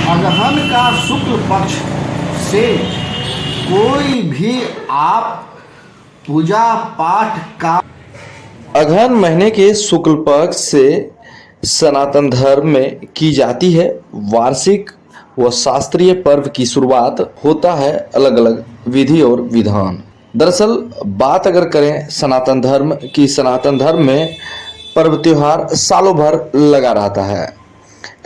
अगहन का शुक्ल पक्ष से कोई भी आप पूजा पाठ का अगहन महीने के शुक्ल पक्ष से सनातन धर्म में की जाती है वार्षिक व शास्त्रीय पर्व की शुरुआत होता है अलग अलग विधि और विधान। दरअसल बात अगर करें सनातन धर्म की, सनातन धर्म में पर्व त्योहार सालों भर लगा रहता है।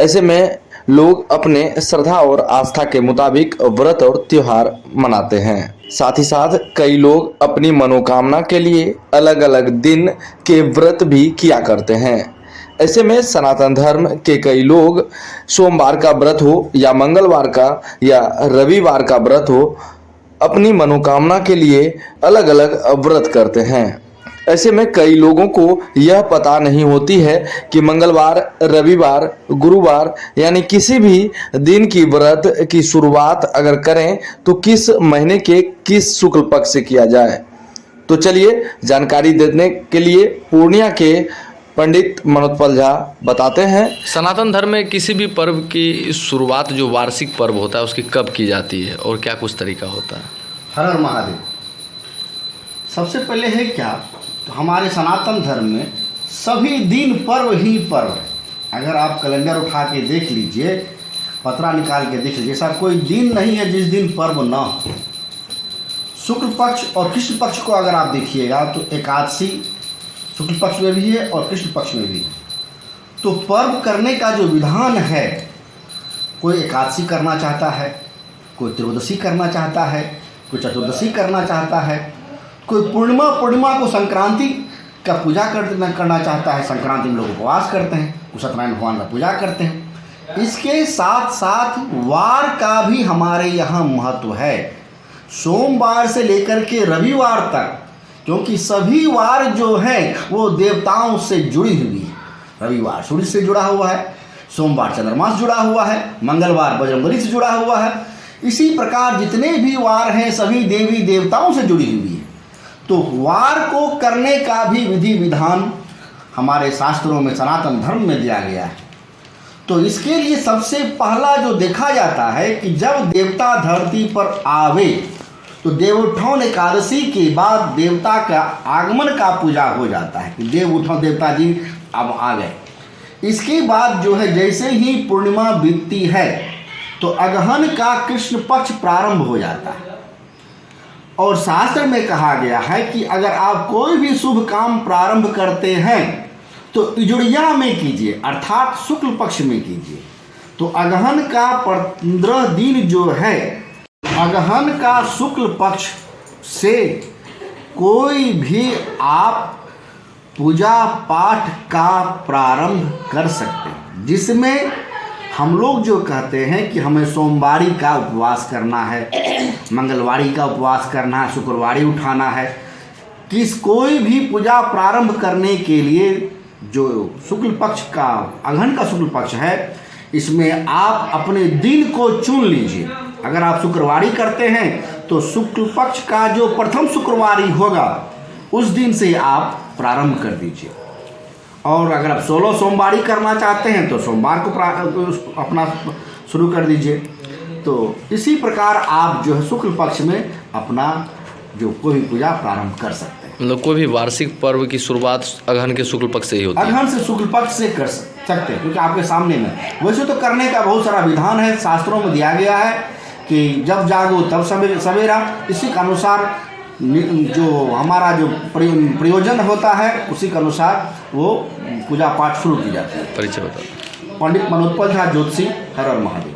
ऐसे में लोग अपने श्रद्धा और आस्था के मुताबिक व्रत और त्योहार मनाते हैं। साथ ही साथ कई लोग अपनी मनोकामना के लिए अलग अलग दिन के व्रत भी किया करते हैं। ऐसे में सनातन धर्म के कई लोग सोमवार का व्रत हो या मंगलवार का या रविवार का व्रत हो, अपनी मनोकामना के लिए अलग अलग व्रत करते हैं। ऐसे में कई लोगों को यह पता नहीं होती है कि मंगलवार, रविवार, गुरुवार यानी किसी भी दिन की व्रत की शुरुआत अगर करें तो किस महीने के किस शुक्ल पक्ष से किया जाए। तो चलिए जानकारी देने के लिए पूर्णिया के पंडित मनोत्पल झा बताते हैं। सनातन धर्म में किसी भी पर्व की शुरुआत जो वार्षिक पर्व होता है उसकी कब की जाती है और क्या कुछ तरीका होता है? हर हर महादेव। सबसे पहले है क्या, तो हमारे सनातन धर्म में सभी दिन पर्व ही पर्व है। अगर आप कैलेंडर उठा के देख लीजिए, पतरा निकाल के देख लीजिए, ऐसा कोई दिन नहीं है जिस दिन पर्व ना हो। शुक्ल पक्ष और कृष्ण पक्ष को अगर आप देखिएगा तो एकादशी शुक्ल पक्ष में भी है और कृष्ण पक्ष में भी है। तो पर्व करने का जो विधान है, कोई एकादशी करना चाहता है, कोई त्रयोदशी करना चाहता है, कोई चतुर्दशी करना चाहता है, कोई पूर्णिमा को संक्रांति का पूजा करना चाहता है। संक्रांति में लोग उपवास करते हैं, सत्यनारायण भगवान का पूजा करते हैं। इसके साथ साथ वार का भी हमारे यहाँ महत्व है, सोमवार से लेकर के रविवार तक, क्योंकि सभी वार जो है वो देवताओं से जुड़ी हुई है। रविवार सूर्य से जुड़ा हुआ है, सोमवार चंद्रमा से जुड़ा हुआ है, मंगलवार बजरंगबली से जुड़ा हुआ है। इसी प्रकार जितने भी वार हैं सभी देवी देवताओं से जुड़ी हुई है। तो वार को करने का भी विधि विधान हमारे शास्त्रों में सनातन धर्म में दिया गया है। तो इसके लिए सबसे पहला जो देखा जाता है कि जब देवता धरती पर आवे तो देवोत्थान एकादशी के बाद देवता का आगमन का पूजा हो जाता है कि देवोत्थान देवता जी अब आ गए। इसके बाद जो है जैसे ही पूर्णिमा बीतती है तो अगहन का कृष्ण पक्ष प्रारंभ हो जाता है। और शास्त्र में कहा गया है कि अगर आप कोई भी शुभ काम प्रारंभ करते हैं तो इजुड़िया में कीजिए, अर्थात शुक्ल पक्ष में कीजिए। तो अगहन का 15 दिन जो है, अगहन का शुक्ल पक्ष से कोई भी आप पूजा पाठ का प्रारंभ कर सकते हैं, जिसमें हम लोग जो कहते हैं कि हमें सोमवारी का उपवास करना है, मंगलवारी का उपवास करना है, शुक्रवारी उठाना है। कोई भी पूजा प्रारंभ करने के लिए जो शुक्ल पक्ष का अगहन का शुक्ल पक्ष है, इसमें आप अपने दिन को चुन लीजिए। अगर आप शुक्रवारी करते हैं तो शुक्ल पक्ष का जो प्रथम शुक्रवारी होगा उस दिन से आप प्रारंभ कर दीजिए। और अगर आप 16 सोमवारी करना चाहते हैं तो सोमवार को अपना शुरू कर दीजिए। तो इसी प्रकार आप जो है शुक्ल पक्ष में अपना जो कोई पूजा प्रारंभ कर सकते हैं। मतलब कोई भी वार्षिक पर्व की शुरुआत अगहन के शुक्ल पक्ष से ही होती है? अगहन से शुक्ल पक्ष से कर सकते हैं, क्योंकि आपके सामने में वैसे तो करने का बहुत सारा विधान है, शास्त्रों में दिया गया है कि जब जागो तब सवेरा। इसी के अनुसार जो हमारा जो प्रयोजन होता है उसी के अनुसार वो पूजा पाठ शुरू की जाती है। परिचय बता। पंडित मनोत्पल झा, ज्योतिषी, हर हर महादेव।